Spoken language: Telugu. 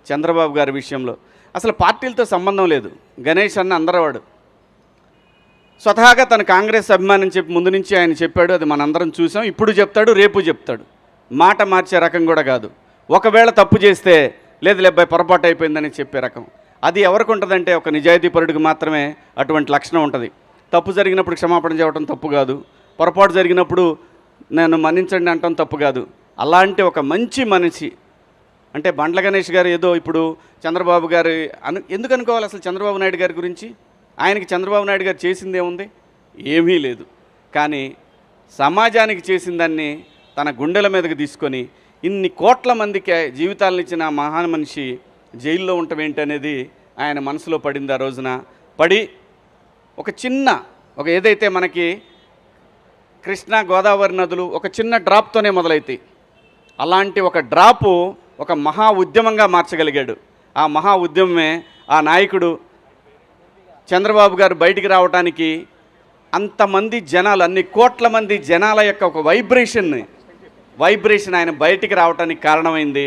చంద్రబాబు గారి విషయంలో. అసలు పార్టీలతో సంబంధం లేదు. గణేష్ అన్న అందరవాడు స్వతహాగా తన కాంగ్రెస్ అభిమానం చెప్పి ముందు నుంచి ఆయన చెప్పాడు. అది మనందరం చూసాం. ఇప్పుడు చెప్తాడు, రేపు చెప్తాడు. మాట మార్చే రకం కూడా కాదు. ఒకవేళ తప్పు చేస్తే లేదు లేబ్బాయి పొరపాటు అయిపోయిందని చెప్పే రకం. అది ఎవరికి ఉంటుందంటే ఒక నిజాయితీపరుడికి మాత్రమే అటువంటి లక్షణం ఉంటుంది. తప్పు జరిగినప్పుడు క్షమాపణ చెప్పడం తప్పు కాదు, పొరపాటు జరిగినప్పుడు నేను మన్నించండి అంటాం తప్పు కాదు. అలాంటి ఒక మంచి మనిషి అంటే బండ్ల గణేష్ గారు ఏదో ఇప్పుడు చంద్రబాబు గారు ఎందుకు అనుకోవాలి అసలు చంద్రబాబు నాయుడు గారి గురించి? ఆయనకి చంద్రబాబు నాయుడు గారు చేసిందే ఉంది, ఏమీ లేదు. కానీ సమాజానికి చేసిన దాన్ని తన గుండెల మీదకి తీసుకొని ఇన్ని కోట్ల మందికి జీవితాలను ఇచ్చిన మహాన్ మనిషి జైల్లో ఉండటం ఏంటనేది ఆయన మనసులో పడింది. ఆ రోజున పడి ఒక ఏదైతే మనకి కృష్ణా గోదావరి నదులు ఒక చిన్న డ్రాప్తోనే మొదలవుతాయి, అలాంటి ఒక డ్రాపు ఒక మహా ఉద్యమంగా మార్చగలిగాడు. ఆ మహా ఉద్యమమే ఆ నాయకుడు చంద్రబాబు గారు బయటికి రావడానికి అంతమంది జనాలు, అన్ని కోట్ల మంది జనాల యొక్క ఒక వైబ్రేషన్ ఆయన బయటికి రావడానికి కారణమైంది.